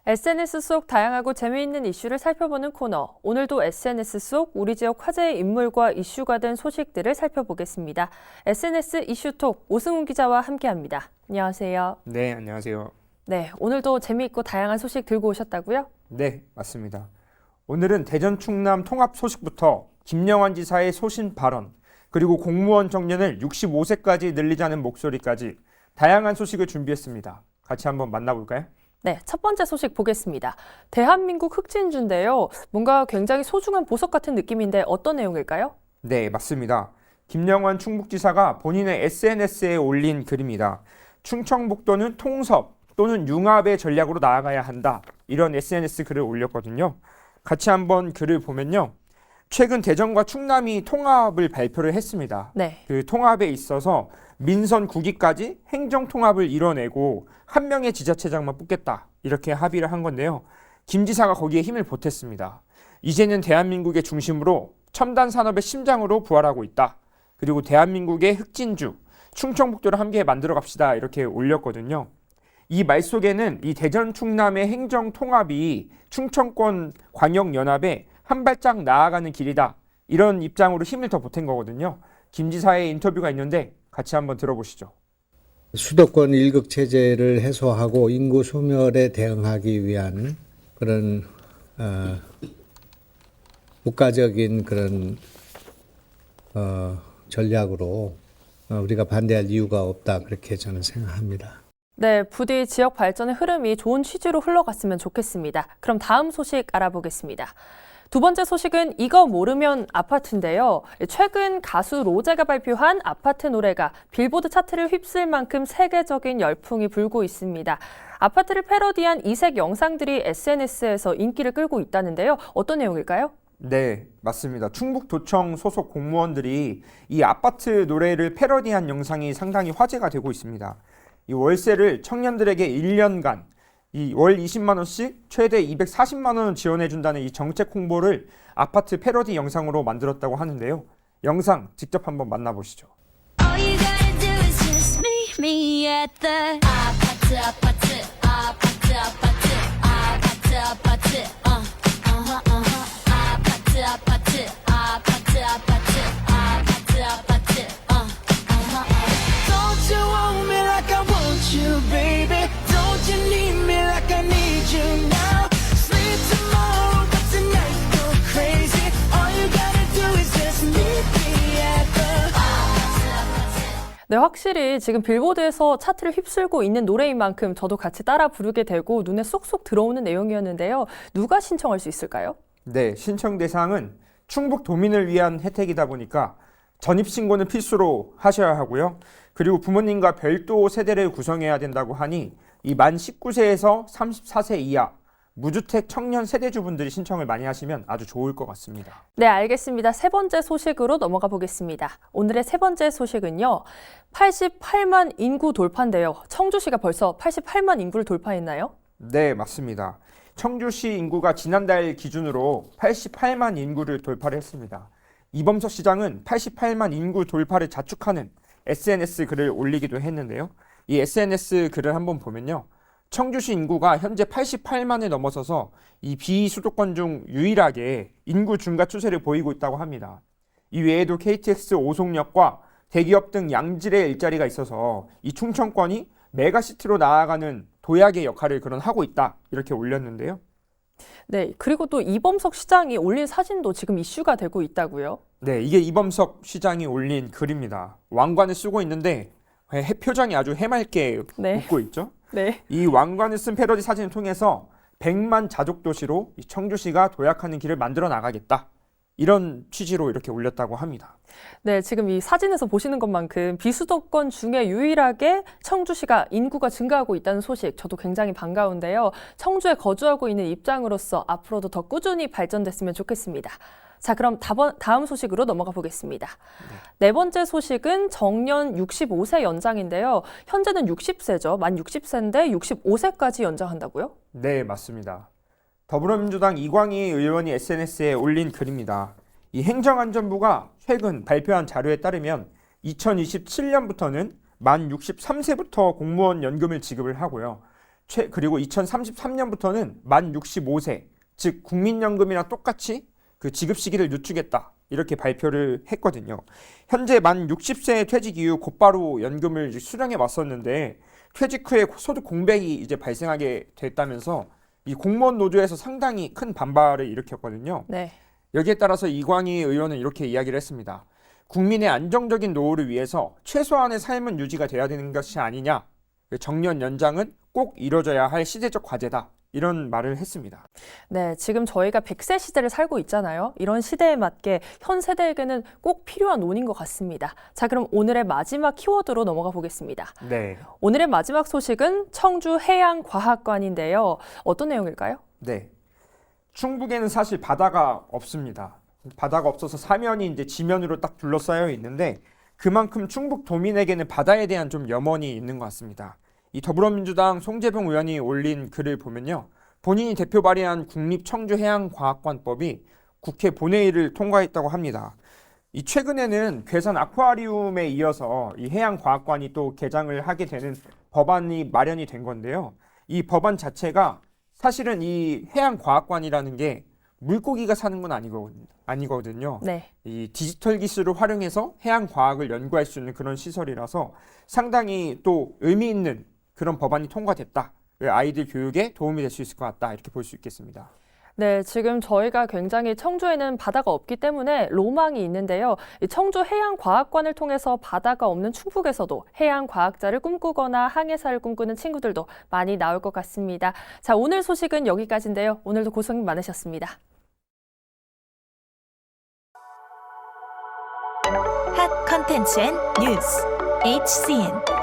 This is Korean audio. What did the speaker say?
SNS 속 다양하고 재미있는 이슈를 살펴보는 코너. 오늘도 SNS 속 우리 지역 화제의 인물과 이슈가 된 소식들을 살펴보겠습니다. SNS 이슈톡 오승훈 기자와 함께합니다. 안녕하세요. 네, 안녕하세요. 네, 오늘도 재미있고 다양한 소식 들고 오셨다고요? 네, 맞습니다. 오늘은 대전 충남 통합 소식부터 김영환 지사의 소신 발언, 그리고 공무원 정년을 65세까지 늘리자는 목소리까지 다양한 소식을 준비했습니다. 같이 한번 만나볼까요? 네, 첫 번째 소식 보겠습니다. 대한민국 흑진주인데요. 뭔가 굉장히 소중한 보석 같은 느낌인데 어떤 내용일까요? 네, 맞습니다. 김영환 충북지사가 본인의 SNS에 올린 글입니다. 충청북도는 통섭 또는 융합의 전략으로 나아가야 한다. 이런 SNS 글을 올렸거든요. 같이 한번 글을 보면요. 최근 대전과 충남이 통합을 발표를 했습니다. 네. 그 통합에 있어서 민선 9기까지 행정 통합을 이뤄내고 한 명의 지자체장만 뽑겠다. 이렇게 합의를 한 건데요. 김 지사가 거기에 힘을 보탰습니다. 이제는 대한민국의 중심으로 첨단 산업의 심장으로 부활하고 있다. 그리고 대한민국의 흑진주, 충청북도를 함께 만들어 갑시다. 이렇게 올렸거든요. 이 말 속에는 이 대전 충남의 행정 통합이 충청권 광역연합에 한 발짝 나아가는 길이다. 이런 입장으로 힘을 더 보탠 거거든요. 김 지사의 인터뷰가 있는데 같이 한번 들어보시죠. 수도권 1극 체제를 해소하고 인구 소멸에 대응하기 위한 그런 국가적인 그런 전략으로 우리가 반대할 이유가 없다 그렇게 저는 생각합니다. 네, 부디 지역 발전의 흐름이 좋은 취지로 흘러갔으면 좋겠습니다. 그럼 다음 소식 알아보겠습니다. 두 번째 소식은 이거 모르면 아파트인데요. 최근 가수 로제가 발표한 아파트 노래가 빌보드 차트를 휩쓸 만큼 세계적인 열풍이 불고 있습니다. 아파트를 패러디한 이색 영상들이 SNS에서 인기를 끌고 있다는데요. 어떤 내용일까요? 네, 맞습니다. 충북도청 소속 공무원들이 이 아파트 노래를 패러디한 영상이 상당히 화제가 되고 있습니다. 이 월세를 청년들에게 1년간 이 월 20만 원씩 최대 240만 원을 지원해 준다는 이 정책 홍보를 아파트 패러디 영상으로 만들었다고 하는데요. 영상 직접 한번 만나보시죠. All you gotta do is just meet me at the 아파트 아파트 아파트 아파트 아파트 아파트 아파트 아파트 아파트 아파트 아파트 Don't you want me like I want you, baby? Don't you need me like I need you now? Sleep tomorrow, but tonight go crazy. All you gotta do is just meet me at the 네, 확실히 지금 빌보드에서 차트를 휩쓸고 있는 노래인 만큼 저도 같이 따라 부르게 되고 눈에 쏙쏙 들어오는 내용이었는데요. 누가 신청할 수 있을까요? 네, 신청 대상은 충북도민을 위한 혜택이다 보니까 전입신고는 필수로 하셔야 하고요. 그리고 부모님과 별도 세대를 구성해야 된다고 하니 이 만 19세에서 34세 이하 무주택 청년 세대주분들이 신청을 많이 하시면 아주 좋을 것 같습니다. 네, 알겠습니다. 세 번째 소식으로 넘어가 보겠습니다. 오늘의 세 번째 소식은요. 88만 인구 돌파인데요. 청주시가 벌써 88만 인구를 돌파했나요? 네, 맞습니다. 청주시 인구가 지난달 기준으로 88만 인구를 돌파를 했습니다. 이범석 시장은 88만 인구 돌파를 자축하는 SNS 글을 올리기도 했는데요. 이 SNS 글을 한번 보면요. 청주시 인구가 현재 88만을 넘어서서 이 비수도권 중 유일하게 인구 증가 추세를 보이고 있다고 합니다. 이 외에도 KTX 오송역과 대기업 등 양질의 일자리가 있어서 이 충청권이 메가시티로 나아가는 도약의 역할을 하고 있다. 이렇게 올렸는데요. 네, 그리고 또 이범석 시장이 올린 사진도 지금 이슈가 되고 있다고요? 네, 이게 이범석 시장이 올린 글입니다. 왕관을 쓰고 있는데 표정이 아주 해맑게 네. 웃고 있죠. 네. 이 왕관을 쓴 패러디 사진을 통해서 100만 자족 도시로 이 청주시가 도약하는 길을 만들어 나가겠다. 이런 취지로 이렇게 올렸다고 합니다. 네, 지금 이 사진에서 보시는 것만큼 비수도권 중에 유일하게 청주시가 인구가 증가하고 있다는 소식 저도 굉장히 반가운데요. 청주에 거주하고 있는 입장으로서 앞으로도 더 꾸준히 발전됐으면 좋겠습니다. 자, 그럼 다음 소식으로 넘어가 보겠습니다. 네 번째 소식은 정년 65세 연장인데요. 현재는 60세죠. 만 60세인데 65세까지 연장한다고요? 네, 맞습니다. 더불어민주당 이광희 의원이 SNS에 올린 글입니다. 이 행정안전부가 최근 발표한 자료에 따르면 2027년부터는 만 63세부터 공무원 연금을 지급을 하고요. 그리고 2033년부터는 만 65세, 즉 국민연금이랑 똑같이 그 지급 시기를 늦추겠다. 이렇게 발표를 했거든요. 현재 만 60세 퇴직 이후 곧바로 연금을 수령해 왔었는데 퇴직 후에 소득 공백이 이제 발생하게 됐다면서 이 공무원 노조에서 상당히 큰 반발을 일으켰거든요. 네. 여기에 따라서 이광희 의원은 이렇게 이야기를 했습니다. 국민의 안정적인 노후를 위해서 최소한의 삶은 유지가 돼야 되는 것이 아니냐. 정년 연장은 꼭 이뤄져야 할 시대적 과제다. 이런 말을 했습니다. 네, 지금 저희가 100세 시대를 살고 있잖아요. 이런 시대에 맞게 현 세대에게는 꼭 필요한 논인 것 같습니다. 자, 그럼 오늘의 마지막 키워드로 넘어가 보겠습니다. 네. 오늘의 마지막 소식은 청주 해양과학관인데요. 어떤 내용일까요? 네. 충북에는 사실 바다가 없습니다. 바다가 없어서 사면이 이제 지면으로 딱 둘러싸여 있는데 그만큼 충북 도민에게는 바다에 대한 좀 염원이 있는 것 같습니다. 이 더불어민주당 송재병 의원이 올린 글을 보면요. 본인이 대표 발의한 국립청주해양과학관법이 국회 본회의를 통과했다고 합니다. 이 최근에는 괴산 아쿠아리움에 이어서 이 해양과학관이 또 개장을 하게 되는 법안이 마련이 된 건데요. 이 법안 자체가 사실은 이 해양과학관이라는 게 물고기가 사는 건 아니거든요. 네. 이 디지털 기술을 활용해서 해양과학을 연구할 수 있는 그런 시설이라서 상당히 또 의미 있는 그런 법안이 통과됐다. 아이들 교육에 도움이 될 수 있을 것 같다. 이렇게 볼 수 있겠습니다. 네, 지금 저희가 굉장히 청주에는 바다가 없기 때문에 로망이 있는데요. 이 청주 해양과학관을 통해서 바다가 없는 충북에서도 해양과학자를 꿈꾸거나 항해사를 꿈꾸는 친구들도 많이 나올 것 같습니다. 자, 오늘 소식은 여기까지인데요. 오늘도 고생 많으셨습니다. 핫 컨텐츠 앤 뉴스 HCN